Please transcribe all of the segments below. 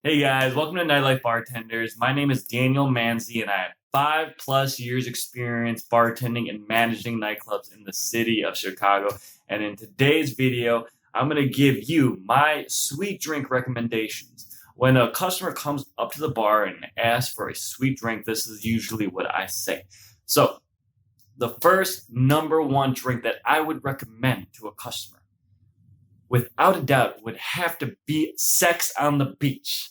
Hey guys, welcome to Nightlife Bartenders. My name is Daniel Manzi and I have 5+ years experience bartending and managing nightclubs in the city of Chicago. And in today's video, I'm going to give you my sweet drink recommendations. When a customer comes up to the bar and asks for a sweet drink, this is usually what I say. So the first number one drink that I would recommend to a customer, without a doubt, would have to be Sex on the Beach.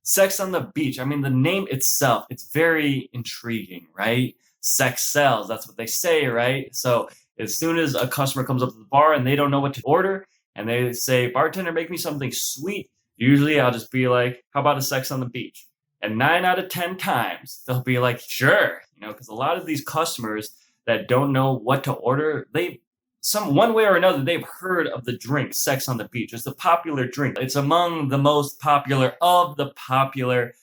Sex on the Beach. I mean, the name itself, it's very intriguing, right? Sex sells. That's what they say, right? So as soon as a customer comes up to the bar and they don't know what to order and they say, bartender, make me something sweet, usually I'll just be like, how about a Sex on the Beach? And 9 out of 10 times, they'll be like, sure. Because a lot of these customers that don't know what to order, one way or another, they've heard of the drink Sex on the Beach. It's a popular drink. It's among the most popular of the popular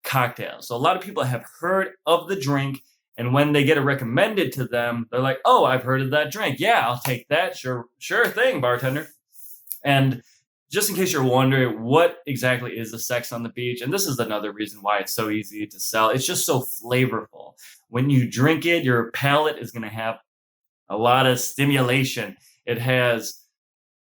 cocktails. So a lot of people have heard of the drink, and when they get it recommended to them, they're like, oh, I've heard of that drink. Yeah, I'll take that. Sure thing, bartender. And just in case you're wondering what exactly is a Sex on the Beach, and this is another reason why it's so easy to sell, it's just so flavorful. When you drink it, your palate is going to have a lot of stimulation. It has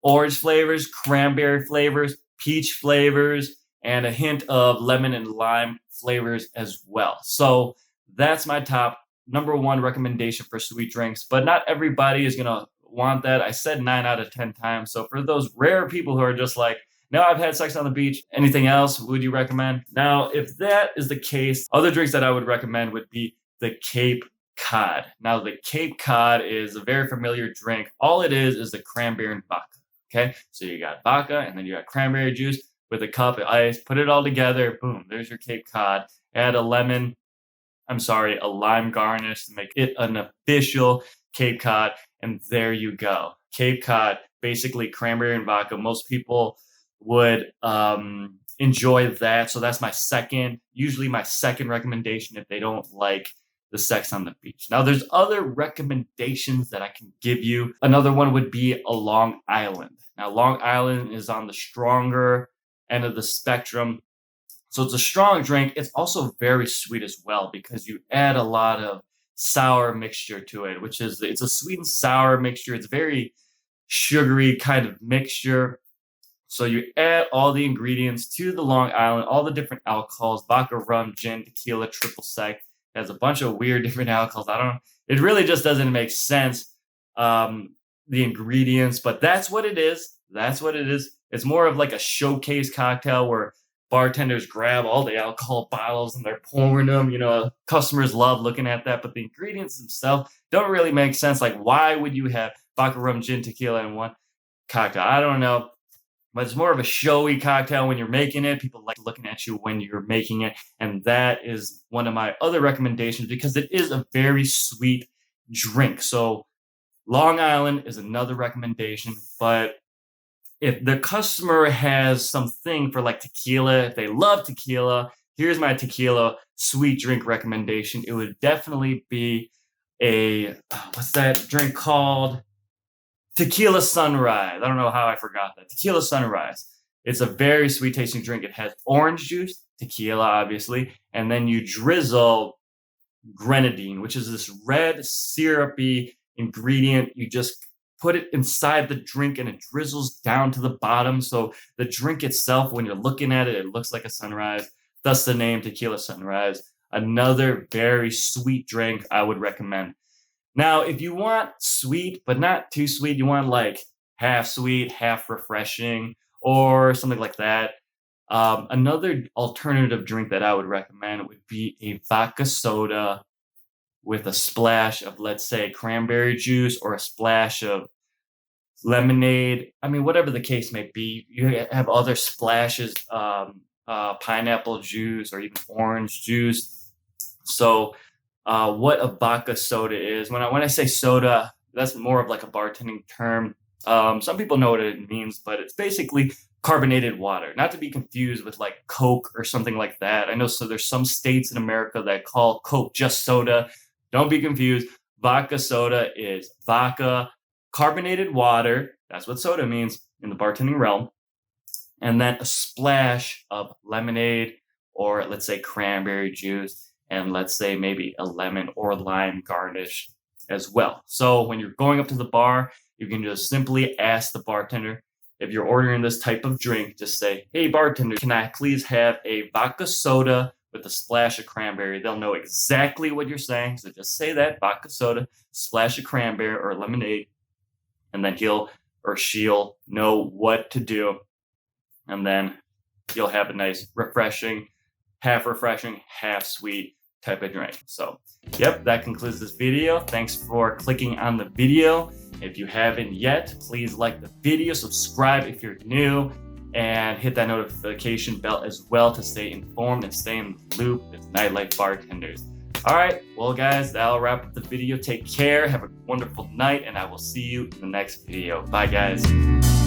orange flavors, cranberry flavors, peach flavors, and a hint of lemon and lime flavors as well. So that's my top number one recommendation for sweet drinks, but not everybody is going to want that. I said 9 out of 10 times. So for those rare people who are just like, no, I've had Sex on the Beach, anything else would you recommend? Now, if that is the case, other drinks that I would recommend would be the Cape Cod. Now, the Cape Cod is a very familiar drink. All it is a cranberry and vodka. Okay, so you got vodka and then you got cranberry juice with a cup of ice. Put it all together. Boom, there's your Cape Cod. Add a lime garnish to make it an official Cape Cod. And there you go. Cape Cod, basically cranberry and vodka. Most people would enjoy that. So that's usually my second recommendation if they don't like the Sex on the Beach. Now, there's other recommendations that I can give you. Another one would be a Long Island. Now, Long Island is on the stronger end of the spectrum. So it's a strong drink. It's also very sweet as well because you add a lot of sour mixture to it, it's a sweet and sour mixture. It's very sugary kind of mixture. So you add all the ingredients to the Long Island, all the different alcohols, vodka, rum, gin, tequila, triple sec. Has a bunch of weird different alcohols. It really just doesn't make sense, the ingredients, but that's what it is. It's more of like a showcase cocktail where bartenders grab all the alcohol bottles and they're pouring them. Customers love looking at that, but the ingredients themselves don't really make sense. Like, why would you have vodka, rum, gin, tequila in one cocktail? I don't know. But it's more of a showy cocktail when you're making it. People like looking at you when you're making it. And that is one of my other recommendations because it is a very sweet drink. So Long Island is another recommendation. But if the customer has something for like tequila, if they love tequila, here's my tequila sweet drink recommendation. It would definitely be what's that drink called? Tequila Sunrise. I don't know how I forgot that. Tequila Sunrise. It's a very sweet tasting drink. It has orange juice, tequila, obviously, and then you drizzle grenadine, which is this red syrupy ingredient. You just put it inside the drink and it drizzles down to the bottom. So the drink itself, when you're looking at it, it looks like a sunrise. Thus the name Tequila Sunrise. Another very sweet drink I would recommend. Now, if you want sweet, but not too sweet, you want like half sweet, half refreshing, or something like that. Another alternative drink that I would recommend would be a vodka soda with a splash of, let's say, cranberry juice or a splash of lemonade. I mean, whatever the case may be, you have other splashes, pineapple juice or even orange juice. So what a vodka soda is. When I say soda, that's more of like a bartending term. Some people know what it means, but it's basically carbonated water, not to be confused with like Coke or something like that. I know there's some states in America that call Coke just soda. Don't be confused. Vodka soda is vodka, carbonated water. That's what soda means in the bartending realm. and then a splash of lemonade, or let's say cranberry juice, and let's say maybe a lemon or lime garnish as well. So when you're going up to the bar, you can just simply ask the bartender. If you're ordering this type of drink, just say, "Hey bartender, can I please have a vodka soda with a splash of cranberry?" They'll know exactly what you're saying. So just say that, vodka soda, splash of cranberry or lemonade, and then he'll or she'll know what to do. And then you'll have a nice refreshing, half sweet type of drink. So yep, that concludes this video. Thanks for clicking on the video. If you haven't yet, please like the video, subscribe if you're new, and hit that notification bell as well to stay informed and stay in the loop with Nightlife Bartenders. All right, well guys, that'll wrap up the video. Take care, have a wonderful night, and I will see you in the next video. Bye guys.